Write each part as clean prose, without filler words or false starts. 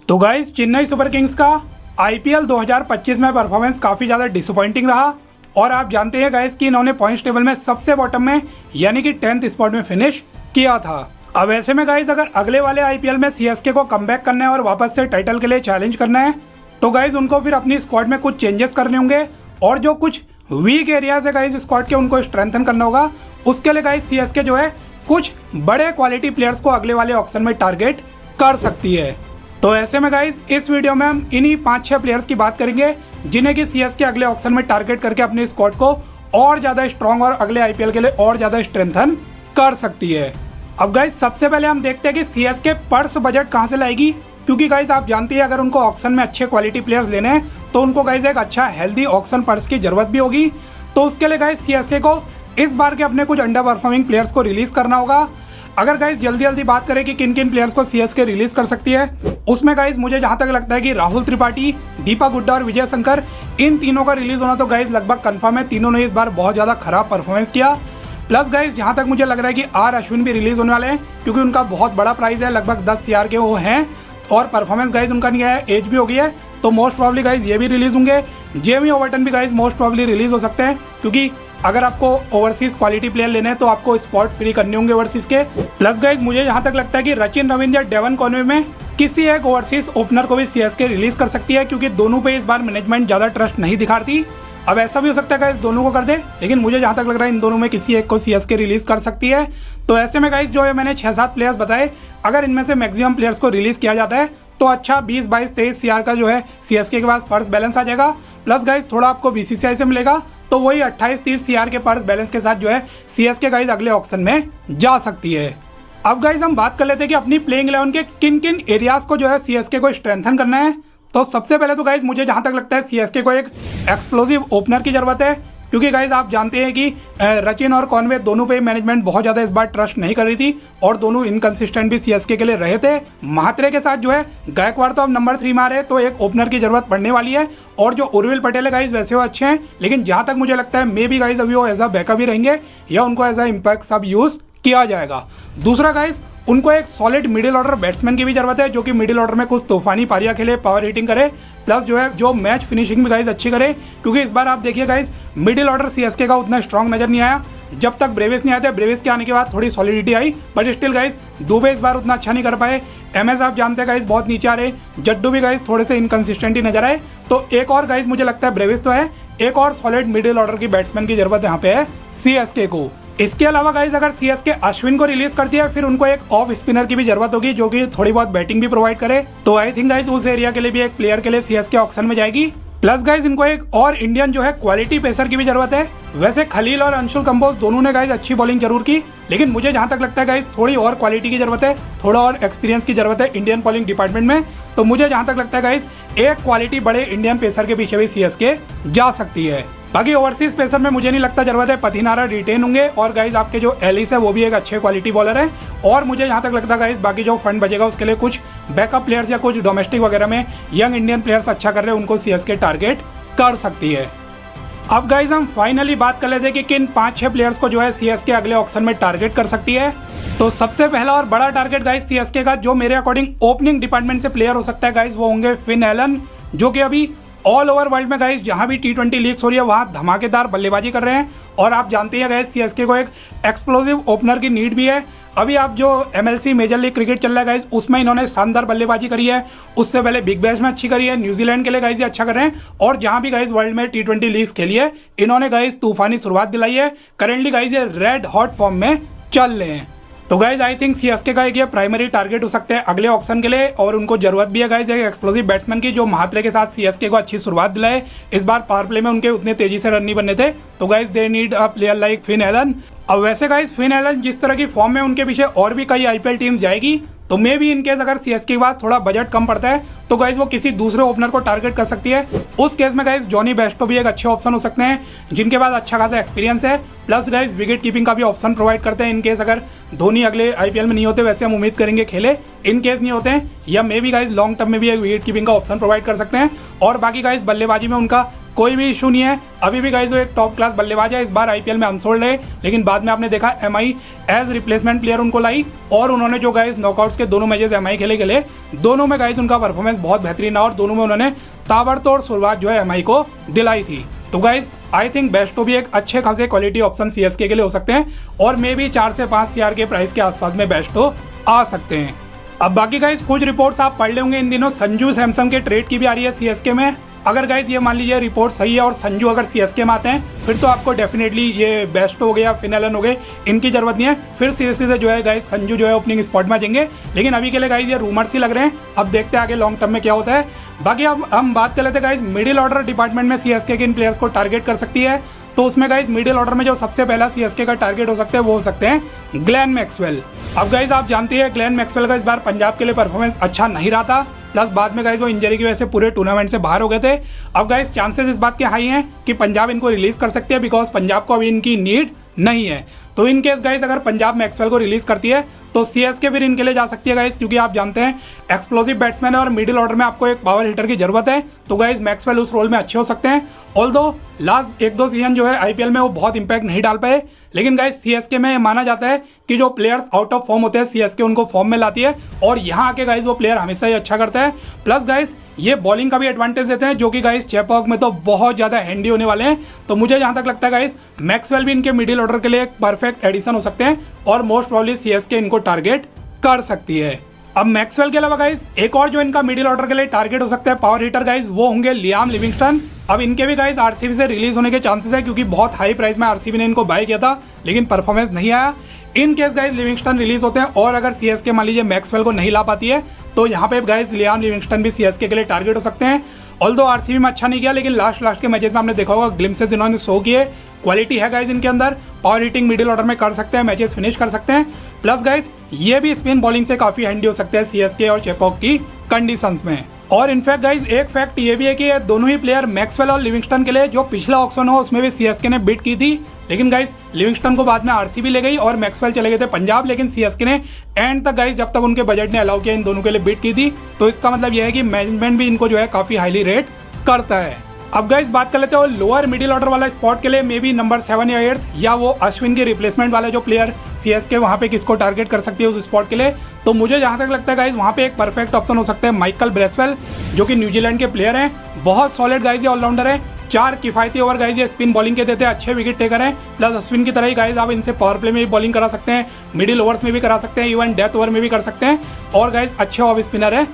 तो guys Chennai super Kings का IPL 2025 में परफॉर्मेंस काफ़ी ज़्यादा डिसअपॉइंटिंग रहा और आप जानते हैं गाइस कि इन्होंने पॉइंट्स टेबल में सबसे बॉटम में यानी कि 10th स्पॉट में फिनिश किया था। अब ऐसे में गाइस अगर अगले वाले आईपीएल में सीएसके को कमबैक करना है और वापस से टाइटल के लिए चैलेंज करना है तो गाइस उनको फिर अपनी स्क्वाड में कुछ चेंजेस करने होंगे और जो कुछ वीक एरियाज है गाइस स्क्वाड के उनको स्ट्रेंथन करना होगा। उसके लिए गाइस सीएसके जो है कुछ बड़े क्वालिटी प्लेयर्स को अगले वाले ऑक्शन में टारगेट कर सकती है। तो ऐसे में गाइस इस वीडियो में हम इन्हीं 5-6 प्लेयर्स की बात करेंगे जिन्हें कि सीएसके अगले ऑक्शन में टारगेट करके अपने स्क्वाड को और ज़्यादा स्ट्रॉन्ग और अगले आईपीएल के लिए और ज़्यादा स्ट्रेंथन कर सकती है। अब गाइस सबसे पहले हम देखते हैं कि सीएसके पर्स बजट कहाँ से लाएगी, क्योंकि गाइस आप जानते हैं अगर उनको ऑक्शन में अच्छे क्वालिटी प्लेयर्स लेने हैं तो उनको गाइस एक अच्छा हेल्दी ऑक्शन पर्स की जरूरत भी होगी। तो उसके लिए गाइस सीएसके को इस बार के अपने कुछ अंडर परफॉर्मिंग प्लेयर्स को रिलीज करना होगा। अगर गाइस जल्दी बात करें कि किन किन प्लेयर्स को सीएसके रिलीज कर सकती है, उसमें गाइस मुझे जहां तक लगता है कि राहुल त्रिपाठी, दीपक हुड्डा और विजय शंकर, इन तीनों का रिलीज होना तो गाइस लगभग कंफर्म है। तीनों ने इस बार बहुत ज़्यादा खराब परफॉर्मेंस किया। प्लस गाइस जहां तक मुझे लग रहा है कि आर अश्विन भी रिलीज होने वाले हैं, क्योंकि उनका बहुत बड़ा प्राइस है, लगभग 10 CR के वो हैं और परफॉर्मेंस गाइस उनका नहीं है, एज भी हो गई है, तो मोस्ट प्रॉब्ली गाइस ये भी रिलीज होंगे। जेमी ओवर्टन भी गाइस मोस्ट प्रॉब्ली रिलीज हो सकते हैं, क्योंकि अगर आपको ओवरसीज क्वालिटी प्लेयर लेने हैं तो आपको स्पॉट फ्री करने होंगे ओवरसीज के। प्लस गाइस मुझे जहां तक लगता है कि रचिन रविंद्र, डेवन कॉनवे में किसी एक ओवरसीज ओपनर को भी सीएसके रिलीज कर सकती है, क्योंकि दोनों पे इस बार मैनेजमेंट ज़्यादा ट्रस्ट नहीं दिखाती। अब ऐसा भी हो सकता है गाइस दोनों को कर दे, लेकिन मुझे जहां तक लग रहा है इन दोनों में किसी एक को सीएसके रिलीज कर सकती है। तो ऐसे में गाइस जो है मैंने 6-7 प्लेयर्स बताए, अगर इनमें से मैक्सिमम प्लेयर्स को रिलीज किया जाता है तो अच्छा 20-22-23 CR का जो है सीएसके के पास पर्स बैलेंस आ जाएगा। प्लस गाइस थोड़ा आपको बीसीसीआई से मिलेगा, तो वही 28-30 CR के पर्स बैलेंस के साथ जो है सीएसके गाइस अगले ऑक्शन में जा सकती है। अब गाइस हम बात कर लेते हैं कि अपनी प्लेइंग 11 के किन किन एरियाज को जो है सीएसके को स्ट्रेंथन करना है। तो सबसे पहले तो गाइस मुझे जहां तक लगता है सीएसके को एक एक्सप्लोसिव ओपनर की जरूरत है, क्योंकि गाइस आप जानते हैं कि रचिन और कॉनवे दोनों पे मैनेजमेंट बहुत ज़्यादा इस बार ट्रस्ट नहीं कर रही थी और दोनों इनकंसिस्टेंट भी सीएसके के लिए रहे थे। महात्रे के साथ जो है गायकवाड़ तो अब नंबर 3 में आ रहे हैं, तो एक ओपनर की जरूरत पड़ने वाली है। और जो उर्विल पटेल है गाइस वैसे वो अच्छे हैं, लेकिन जहाँ तक मुझे लगता है मे भी गाइस अभी वो एज अ बैकअप ही रहेंगे या उनको एज अ इम्पैक्ट सब यूज़ किया जाएगा। दूसरा गाइस उनको एक सॉलिड मिडिल ऑर्डर बैट्समैन की भी जरूरत है, जो कि मिडिल ऑर्डर में कुछ तूफानी पारियां खेले, पावर हिटिंग करे, प्लस जो है जो मैच फिनिशिंग भी गाइस अच्छी करे। क्योंकि इस बार आप देखिए गाइस मिडिल ऑर्डर सीएसके का उतना स्ट्रांग नजर नहीं आया जब तक ब्रेविस नहीं आते। ब्रेविस के आने के बाद थोड़ी solidity I, but still guys Dubey इस बार उतना अच्छा नहीं कर पाए। MS आप जानते हैं गाइस बहुत नीचे आ रहे, जड्डू भी गाइस थोड़े से इनकंसिस्टेंट ही नजर आए। तो एक और गाइस मुझे लगता है ब्रेविस तो है, एक और सॉलिड मिडिल ऑर्डर की बैट्समैन की जरूरत यहाँ पे है सीएसके को। इसके अलावा गाइस अगर सीएसके अश्विन को रिलीज करती है फिर उनको एक ऑफ स्पिनर की भी जरूरत होगी, जो कि थोड़ी बहुत बैटिंग भी प्रोवाइड करे। तो आई थिंक गाइस उस एरिया के लिए भी एक प्लेयर के लिए सीएसके ऑक्शन में जाएगी। प्लस गाइस इनको एक और इंडियन जो है क्वालिटी पेसर की भी जरूरत है। वैसे खलील और अंशुल कंबोज दोनों ने गाइस अच्छी बॉलिंग जरूर की, लेकिन मुझे जहां तक लगता है गाइस थोड़ी और क्वालिटी की जरूरत है, थोड़ा और एक्सपीरियंस की जरूरत है इंडियन बॉलिंग डिपार्टमेंट में। तो मुझे जहां तक लगता है गाइस एक क्वालिटी बड़े इंडियन पेसर के पीछे भी सीएसके जा सकती है। बाकी ओवरसीज पेसर में मुझे नहीं लगता जरूरत है, पथिनारा रिटेन होंगे और गाइस आपके जो एलिस है वो भी एक अच्छे क्वालिटी बॉलर है। और मुझे जहां तक लगता है गाइस बाकी जो फंड बचेगा उसके लिए कुछ बैकअप प्लेयर्स या कुछ डोमेस्टिक वगैरह में यंग इंडियन प्लेयर्स अच्छा कर रहे हैं, उनको सीएसके टारगेट कर सकती है। अब गाइस हम फाइनली बात कर लेते हैं कि किन 5-6 प्लेयर्स को जो है सीएसके अगले ऑक्शन में टारगेट कर सकती है। तो सबसे पहला और बड़ा टारगेट गाइस सीएसके का जो मेरे अकॉर्डिंग ओपनिंग डिपार्टमेंट से प्लेयर हो सकता है गाइस वो होंगे फिन एलन, जो कि अभी ऑल ओवर वर्ल्ड में गाइस जहां भी T20 लीग्स हो रही है वहां धमाकेदार बल्लेबाजी कर रहे हैं। और आप जानते हैं गाइस सीएसके को एक एक्सप्लोसिव ओपनर की नीड भी है। अभी आप जो MLC मेजर लीग क्रिकेट चल रहा है गाइस उसमें इन्होंने शानदार बल्लेबाजी करी है, उससे पहले बिग बैश में अच्छी करी है, न्यूजीलैंड के लिए गाइस ये अच्छा कर रहे हैं। और जहां भी गाइस वर्ल्ड में T20 लीग्स खेली है इन्होंने गाइस तूफानी शुरुआत दिलाई है। करेंटली गाइस ये रेड हॉट फॉर्म में चल रहे हैं। तो गाइज आई थिंक सीएसके का एक ये प्राइमरी टारगेट हो सकते हैं अगले ऑक्शन के लिए, और उनको जरूरत भी है गाइज एक एक्सप्लोसिव बैट्समैन की, जो महात्रे के साथ सीएसके को अच्छी शुरुआत दिलाए। इस बार पावर प्ले में उनके उतने तेजी से रन नहीं बनने थे, तो guys they need a player like Finn Allen. अब वैसे गाइज फिन एलन जिस तरह की फॉर्म में उनके पीछे और भी कई आईपीएल टीम्स जाएगी, तो मे भी इनकेस अगर सीएसके के पास थोड़ा बजट कम पड़ता है तो गाइज वो किसी दूसरे ओपनर को टारगेट कर सकती है। उस केस में गाइज जॉनी बेस्टो भी एक अच्छे ऑप्शन हो सकते हैं, जिनके पास अच्छा खासा एक्सपीरियंस है। प्लस गाइज विकेट कीपिंग का भी ऑप्शन प्रोवाइड करते हैं इनकेस अगर धोनी अगले आईपीएल में नहीं होते, वैसे हम उम्मीद करेंगे खेले, इनकेस नहीं होते हैं या may be guys long term में भी एक विकेट कीपिंग का ऑप्शन प्रोवाइड कर सकते हैं। और बाकी गाइज बल्लेबाजी में उनका कोई भी इशू नहीं है। अभी भी गाइस वो एक टॉप क्लास बल्लेबाज है, इस बार आईपीएल में अनसोल्ड है, लेकिन बाद में आपने देखा एमआई एज रिप्लेसमेंट प्लेयर उनको लाई और उन्होंने जो गाइस नॉकआउट्स के दोनों मैचेस एमआई खेले दोनों में गाइस उनका परफॉर्मेंस बहुत बेहतरीन रहा और दोनों में उन्होंने ताबड़तोड़ शुरुआत जो है एमआई को दिलाई थी। तो गाइस आई थिंक बेस्टो भी एक अच्छे खासे क्वालिटी ऑप्शन सीएसके के लिए हो सकते हैं और मे भी 4 से 5 CR के प्राइस के आसपास में बेस्टो आ सकते हैं। अब बाकी गाइस कुछ रिपोर्ट्स आप पढ़ लेंगे इन दिनों संजू सैमसन के ट्रेड की भी आ रही है सीएसके में। अगर गाइस ये मान लीजिए रिपोर्ट सही है और संजू अगर सीएसके में आते हैं फिर तो आपको डेफिनेटली ये बेस्ट हो गया फिनलन हो गए, इनकी जरूरत नहीं है, फिर सीएसके से जो है गाइस संजू जो है ओपनिंग स्पॉट में जाएंगे। लेकिन अभी के लिए गाइस ये रूमर्स ही लग रहे हैं, अब देखते हैं आगे लॉन्ग टर्म में क्या होता है। बाकी अब हम बात कर लेते हैं गाइस मिडिल ऑर्डर डिपार्टमेंट में सीएसके किन प्लेयर्स को टारगेट कर सकती है। तो उसमें गाइस मिडिल ऑर्डर में जो सबसे पहला सीएसके का टारगेट हो सकता है वो हो सकते हैं ग्लेन मैक्सवेल। अब गाइस आप जानते हैं ग्लेन मैक्सवेल का इस बार पंजाब के लिए परफॉर्मेंस अच्छा नहीं रहा था, प्लस बाद में गाइस वो इंजरी की वजह से पूरे टूर्नामेंट से बाहर हो गए थे। अब गाइस चांसेस इस बात के हाई हैं कि पंजाब इनको रिलीज कर सकती है बिकॉज पंजाब को अभी इनकी नीड नहीं है। तो इन केस गाइस अगर पंजाब मैक्सवेल को रिलीज करती है तो सीएसके फिर इनके लिए जा सकती है गाइस, क्योंकि आप जानते हैं एक्सप्लोसिव बैट्समैन है और मिडिल ऑर्डर में आपको एक पावर हिटर की जरूरत है। तो गाइस मैक्सवेल उस रोल में अच्छे हो सकते हैं। ऑल्दो लास्ट 1-2 सीजन जो है आईपीएल में वो बहुत इंपैक्ट नहीं डाल पाए, लेकिन गाइस सीएसके में माना जाता है कि जो प्लेयर्स आउट ऑफ फॉर्म होते हैं सीएसके उनको फॉर्म में लाती है और यहाँ आके गाइस वो प्लेयर हमेशा ही अच्छा करता है। प्लस गाइस ये बॉलिंग का भी एडवांटेज देते हैं जो कि गाइस चेपॉक में तो बहुत ज़्यादा हैंडी होने वाले हैं। तो मुझे जहाँ तक लगता है गाइस मैक्सवेल भी इनके मिडिल ऑर्डर के लिए एक परफेक्ट एडिशन हो सकते हैं और मोस्ट प्रॉब्ली सीएसके इनको टारगेट कर सकती है। अब मैक्सवेल के अलावा गाइस एक और जो इनका मिडिल ऑर्डर के लिए टारगेट हो सकता है पावर हिटर गाइस वो होंगे लियाम लिविंगस्टन। अब इनके भी गाइस आरसीबी से रिलीज होने के चांसेस है क्योंकि बहुत हाई प्राइस में आरसीबी ने इनको बाय किया था लेकिन परफॉर्मेंस नहीं आया। In case guys Livingstone release होते हैं और अगर सीएसके मान लीजिए मैक्सवेल को नहीं ला पाती है तो यहाँ पे गाइस लियाम लिविंगस्टन भी सीएसके के लिए टारगेट हो सकते हैं। ऑल्दो आरसीबी में अच्छा नहीं किया लेकिन लास्ट के मैचेस में हमने देखा होगा ग्लिम्सेस इन्होंने शो किए, क्वालिटी है गाइस इनके अंदर, पावर हिटिंग मिडिल ऑर्डर में कर सकते हैं, मैचेस फिनिश कर सकते हैं। प्लस गाइस ये भी स्पिन बॉलिंग से काफी हैंडी हो सकते हैं सीएसके और चेपॉक की कंडीशंस में। और इनफैक्ट गाइस एक फैक्ट ये भी है कि ये दोनों ही प्लेयर मैक्सवेल और लिविंगस्टन के लिए जो पिछला ऑक्शन हो उसमें भी सीएसके ने बिड की थी, लेकिन गाइस लिविंगस्टन को बाद में आरसीबी ले गई और मैक्सवेल चले गए थे पंजाब, लेकिन सीएसके ने एंड तक गाइस जब तक उनके बजट ने अलाउ किया इन दोनों के लिए बिड की थी। तो इसका मतलब यह है कि मैनेजमेंट भी इनको जो है काफी हाईली रेट करता है। अब गाइस बात कर लेते हो लोअर मिडिल ऑर्डर वाला स्पॉट के लिए मे बी नंबर 7 या 8 या वो अश्विन के रिप्लेसमेंट वाले जो प्लेयर सीएसके वहां पे किसको टारगेट कर सकती है उस स्पॉट के लिए। तो मुझे जहां तक लगता है गाइस वहां पे एक परफेक्ट ऑप्शन हो सकता है माइकल ब्रेसवेल जो कि न्यूजीलैंड के प्लेयर हैं, बहुत सॉलिड गाइस ये ऑलराउंडर है, 4 किफायती ओवर गाइस ये स्पिन बॉलिंग के देते हैं, अच्छे विकेट टेकर हैं। प्लस अश्विन की तरह ही गाइस आप इनसे पावर प्ले में भी बॉलिंग करा सकते हैं, मिडिल ओवर्स में भी करा सकते हैं, इवन डेथ ओवर में भी कर सकते हैं और गाइस अच्छे ऑफ स्पिनर है।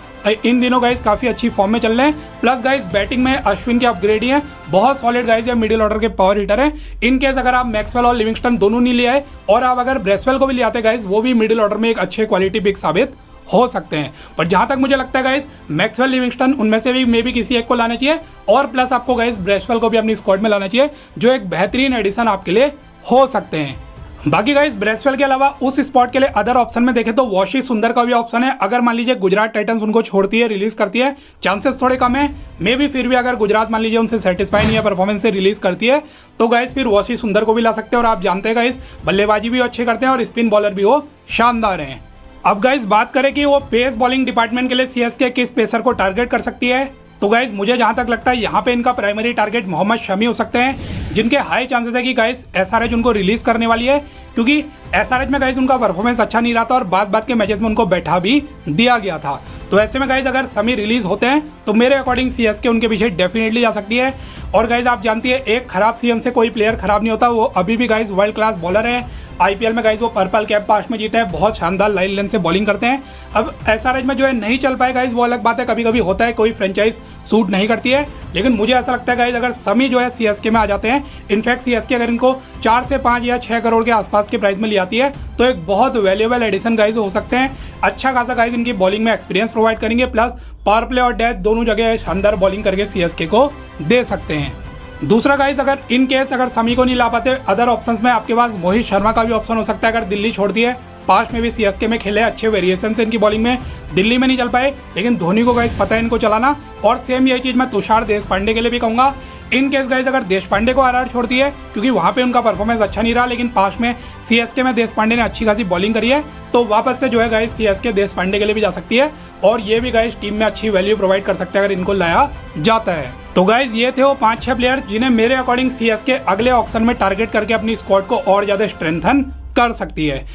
इन दिनों गाइस काफी अच्छी फॉर्म में चल रहे हैं। प्लस गाइस बैटिंग में अश्विन के अपग्रेड ही है, बहुत सॉलिड गाइस ये मिडिल ऑर्डर के पावर हिटर है। इन केस अगर आप मैक्सवेल और लिविंगस्टन दोनों नहीं ले आए और आप अगर ब्रेसवेल को भी ले आते गाइस वो भी मिडिल ऑर्डर में एक अच्छे क्वालिटी पिक साबित हो सकते हैं। पर जहां तक मुझे लगता है गाइस मैक्सवेल लिविंगस्टन उनमें से भी मे बी किसी एक को लाना चाहिए और प्लस आपको गाइस ब्रेसवेल को भी अपनी स्क्वाड में लाना चाहिए जो एक बेहतरीन एडिशन आपके लिए हो सकते हैं। बाकी गाइस ब्रेसवेल के अलावा उस स्पॉट के लिए अदर ऑप्शन में देखें तो वॉशी सुंदर का भी ऑप्शन है। अगर मान लीजिए गुजरात टाइटंस उनको छोड़ती है रिलीज करती है, चांसेस थोड़े कम है, मे भी फिर भी अगर गुजरात मान लीजिए उनसे सेटिस्फाई नहीं है परफॉर्मेंस से रिलीज करती है तो गाइस फिर वॉशी सुंदर को भी ला सकते हैं। और आप जानते हैं गाइस बल्लेबाजी भी अच्छे करते हैं और स्पिन बॉलर भी वो शानदार हैं। अब गाइस बात करें कि वो पेस बॉलिंग डिपार्टमेंट के लिए सीएसके किस पेसर को टारगेट कर सकती है, तो गाइस मुझे जहां तक लगता है यहाँ पे इनका प्राइमरी टारगेट मोहम्मद शमी हो सकते हैं जिनके हाई चांसेस है कि गाइस एसआरएच उनको रिलीज करने वाली है, क्योंकि एसआरएच में गाइस उनका परफॉर्मेंस अच्छा नहीं रहा था और बाद के मैचेस में उनको बैठा भी दिया गया था। तो ऐसे में गाइस अगर शमी रिलीज होते हैं तो मेरे अकॉर्डिंग सीएसके उनके पीछे डेफिनेटली जा सकती है। और गाइस आप जानती है एक खराब सीजन से कोई प्लेयर खराब नहीं होता, वो अभी भी गाइस वर्ल्ड क्लास बॉलर है। आईपीएल में गाइस वो पर्पल कैप पास्ट में जीते हैं, बहुत शानदार लाइन लेंथ से बॉलिंग करते हैं। अब एसआरएच में जो है नहीं चल पाए गाइस वो अलग बात है, कभी कभी होता है, कोई फ्रेंचाइज सूट नहीं करती है, लेकिन मुझे ऐसा लगता है गाइस अगर शमी जो है सीएसके में आ जाते हैं, इनफैक्ट सीएसके अगर इनको 4 से 5 या 6 करोड़ के आसपास के प्राइस में ले आती है तो एक बहुत वैल्यूएबल एडिशन गाइस हो सकते हैं। अच्छा खासा गाइस इनकी बॉलिंग में एक्सपीरियंस प्रोवाइड करेंगे, प्लस पावर प्ले और डेथ दोनों जगह शानदार बॉलिंग करके सीएसके को दे सकते हैं। दूसरा गाइस अगर इन केस अगर शमी को नहीं ला पाते अदर ऑप्शंस में आपके पास मोहित शर्मा का भी ऑप्शन हो सकता है। अगर दिल्ली छोड़ती है, पास्ट में भी सीएसके में खेले, अच्छे वेरिएशन से इनकी बॉलिंग में, दिल्ली में नहीं चल पाए, लेकिन धोनी को गाइस पता है इनको चलाना। और सेम यही चीज मैं तुषार देशपांडे के लिए भी कहूंगा। इन केस गाइस अगर देश पांडे को आरआर छोड़ती है, क्योंकि वहां पे उनका परफॉर्मेंस अच्छा नहीं रहा, लेकिन पास में सीएसके में देश पांडे ने अच्छी खासी बॉलिंग करी है, तो वापस से जो है गाइस सीएसके देश पांडे के लिए भी जा सकती है और ये भी गाइस टीम में अच्छी वैल्यू प्रोवाइड कर सकते हैं अगर इनको लाया जाता है। तो गाइज ये थे वो 5-6 प्लेयर जिन्हें मेरे अकॉर्डिंग सीएसके अगले ऑक्शन में टारगेट करके अपनी स्क्वाड को और ज्यादा स्ट्रेंथन कर सकती है।